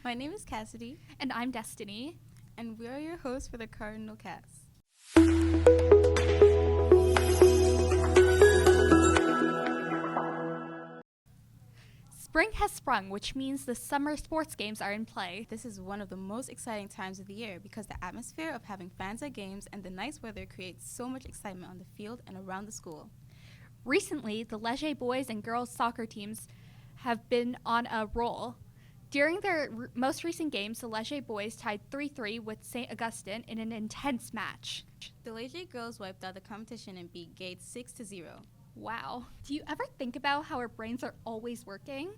My name is Cassidy. And I'm Destiny. And we are your hosts for the Cardinal cast. Spring has sprung, which means the summer sports games are in play. This is one of the most exciting times of the year because the atmosphere of having fans at games and the nice weather creates so much excitement on the field and around the school. Recently, the Leger boys and girls soccer teams have been on a roll. During their most recent games, the Leger boys tied 3-3 with St. Augustine in an intense match. The Leger girls wiped out the competition and beat Gates 6-0. Wow. Do you ever think about how our brains are always working?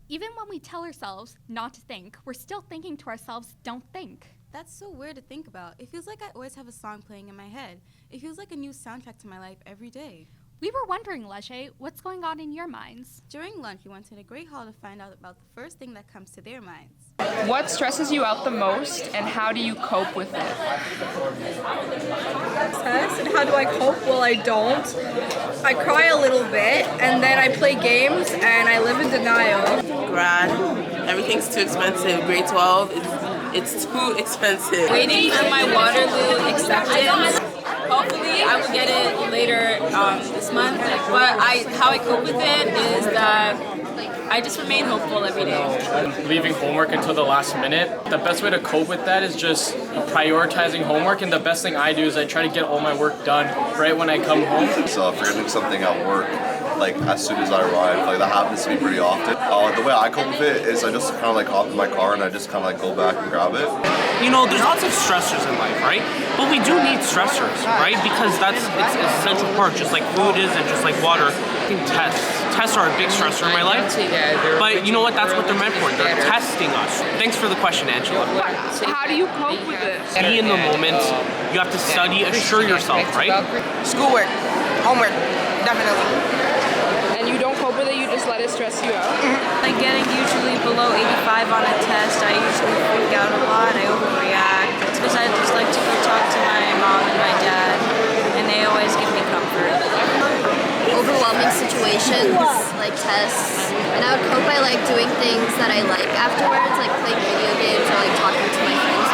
Even when we tell ourselves not to think, we're still thinking to ourselves, don't think. That's so weird to think about. It feels like I always have a song playing in my head. It feels like a new soundtrack to my life every day. We were wondering, Leger, what's going on in your minds? During lunch, we went to the Great Hall to find out about the first thing that comes to their minds. What stresses you out the most, and how do you cope with it? Test, and how do I cope? Well, I don't. I cry a little bit, and then I play games, and I live in denial. Grad, everything's too expensive. Grade 12, it's too expensive. Waiting for my Waterloo acceptance. Hopefully I will get it later this month, but how I cope with it is that I just remain hopeful every day. Leaving homework until the last minute. The best way to cope with that is just prioritizing homework, and the best thing I do is I try to get all my work done right when I come home. So forgetting something at work, like as soon as I arrive, like that happens to me pretty often. The way I cope with it is I just kind of like hop in my car and I just kind of like go back and grab it. You know, there's lots of stressors in life, right? But we do need stressors, right? Because it's an essential part, just like food is and just like water. I think tests are a big stressor in my life. But you know what? That's what they're meant for. They're testing us. Thanks for the question, Angela. How do you cope with it? Be in the moment. You have to study, assure yourself, right? Schoolwork, homework, definitely. And you don't cope with it, you just let it stress you out? Like getting usually below 85 on a test, I usually freak out a lot, I overreact. Because I just like to go talk to my mom and my dad, and they always give me comfort. Overwhelming situations, like tests, and I would cope by like doing things that I like afterwards, like playing video games or like talking to my friends.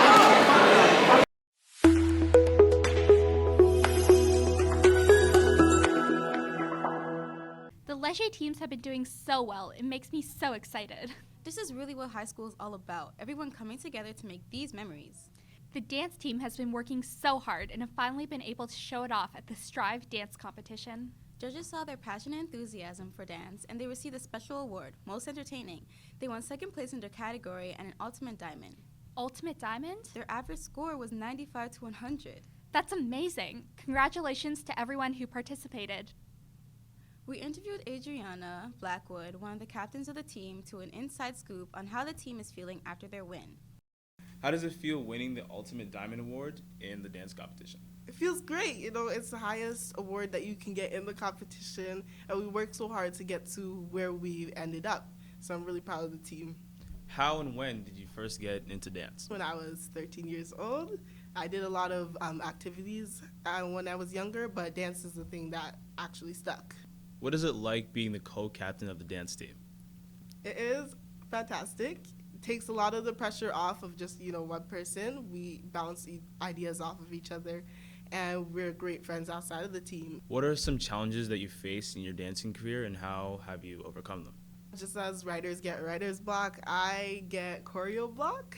The Leger teams have been doing so well. It makes me so excited. This is really what high school is all about, everyone coming together to make these memories. The dance team has been working so hard and have finally been able to show it off at the Strive dance competition. Judges saw their passion and enthusiasm for dance, and they received a special award, Most Entertaining. They won second place in their category and an Ultimate Diamond. Ultimate Diamond? Their average score was 95 to 100. That's amazing. Congratulations to everyone who participated. We interviewed Adriana Blackwood, one of the captains of the team, to an inside scoop on how the team is feeling after their win. How does it feel winning the Ultimate Diamond Award in the dance competition? It feels great. You know, it's the highest award that you can get in the competition, and we worked so hard to get to where we ended up. So I'm really proud of the team. How and when did you first get into dance? When I was 13 years old, I did a lot of activities when I was younger, but dance is the thing that actually stuck. What is it like being the co-captain of the dance team? It is fantastic. It takes a lot of the pressure off of just, one person. We bounce ideas off of each other, and we're great friends outside of the team. What are some challenges that you face in your dancing career, and how have you overcome them? Just as writers get writer's block, I get choreo block.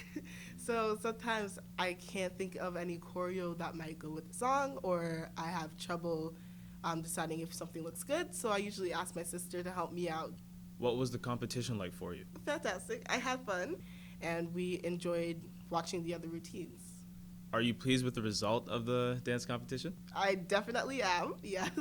So sometimes I can't think of any choreo that might go with the song, or I have trouble deciding if something looks good. So I usually ask my sister to help me out. What was the competition like for you? Fantastic. I had fun, and we enjoyed watching the other routines. Are you pleased with the result of the dance competition? I definitely am, yes.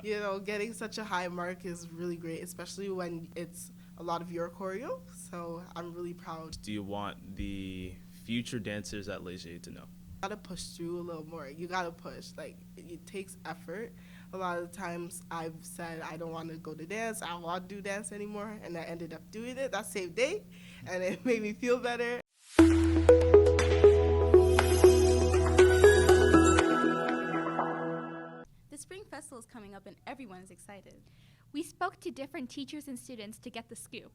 Yeah. Getting such a high mark is really great, especially when it's a lot of your choreo. So I'm really proud. Do you want the future dancers at Leger to know? You gotta push through a little more. You gotta push. It takes effort. A lot of the times I've said I don't want to go to dance, I don't want to do dance anymore, and I ended up doing it that same day, and it made me feel better. The Spring Festival is coming up and everyone is excited. We spoke to different teachers and students to get the scoop.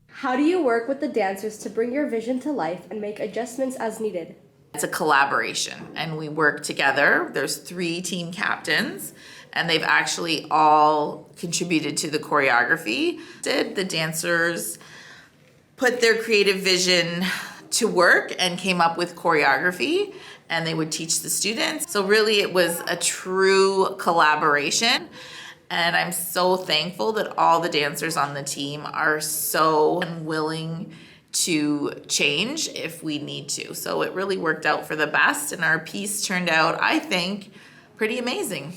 How do you work with the dancers to bring your vision to life and make adjustments as needed? It's a collaboration and we work together. There's 3 team captains and they've actually all contributed to the choreography. The dancers put their creative vision to work and came up with choreography and they would teach the students. So really it was a true collaboration. And I'm so thankful that all the dancers on the team are so willing to change if we need to. So it really worked out for the best and our piece turned out, I think, pretty amazing.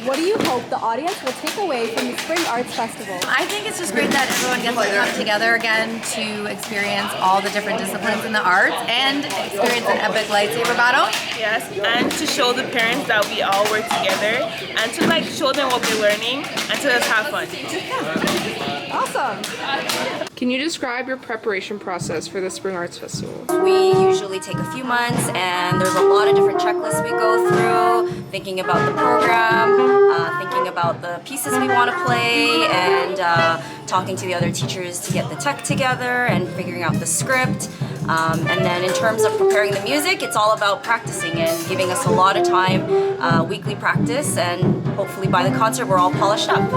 What do you hope the audience will take away from the Spring Arts Festival? I think it's just great that everyone gets to come together again to experience all the different disciplines in the arts and experience an epic lightsaber battle. Yes, and to show the parents that we all work together and to like show them what we're learning and to just have fun. Awesome! Can you describe your preparation process for the Spring Arts Festival? We usually take a few months and there's a lot of different checklists we go through, thinking about the program, thinking about the pieces we want to play, and talking to the other teachers to get the tech together and figuring out the script. And then in terms of preparing the music, it's all about practicing and giving us a lot of time, weekly practice, and hopefully by the concert we're all polished up.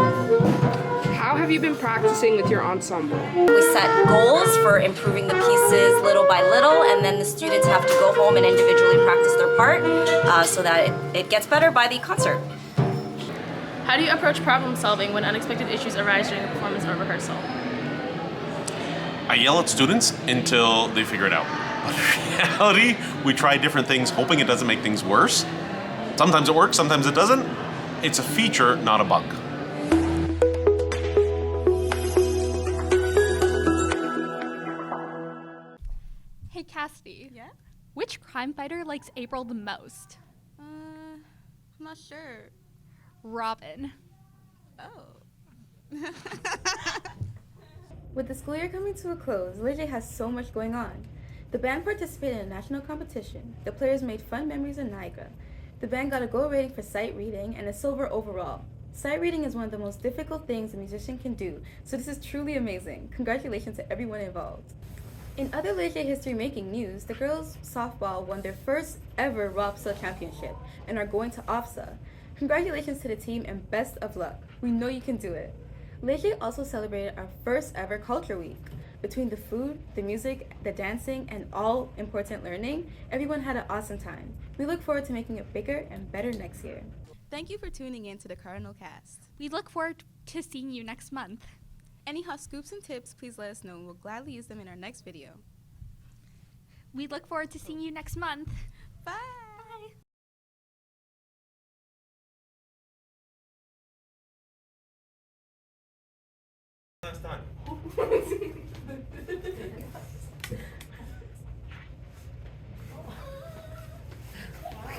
How have you been practicing with your ensemble? We set goals for improving the pieces little by little, and then the students have to go home and individually practice their part so that it gets better by the concert. How do you approach problem solving when unexpected issues arise during a performance or rehearsal? I yell at students until they figure it out. But in reality, we try different things hoping it doesn't make things worse. Sometimes it works, sometimes it doesn't. It's a feature, not a bug. Hey Cassidy. Yeah? Which crime fighter likes April the most? I'm not sure. Robin. Oh. With the school year coming to a close, Leger has so much going on. The band participated in a national competition. The players made fun memories in Niagara. The band got a gold rating for sight reading and a silver overall. Sight reading is one of the most difficult things a musician can do, so this is truly amazing. Congratulations to everyone involved. In other Leger history-making news, the girls softball won their first ever ROPSA championship and are going to OFSA. Congratulations to the team and best of luck. We know you can do it. Leger also celebrated our first ever Culture Week. Between the food, the music, the dancing, and all important learning, everyone had an awesome time. We look forward to making it bigger and better next year. Thank you for tuning in to the Cardinal Cast. We look forward to seeing you next month. Any hot scoops and tips, please let us know and we'll gladly use them in our next video. We look forward to seeing you next month. Bye! Next time.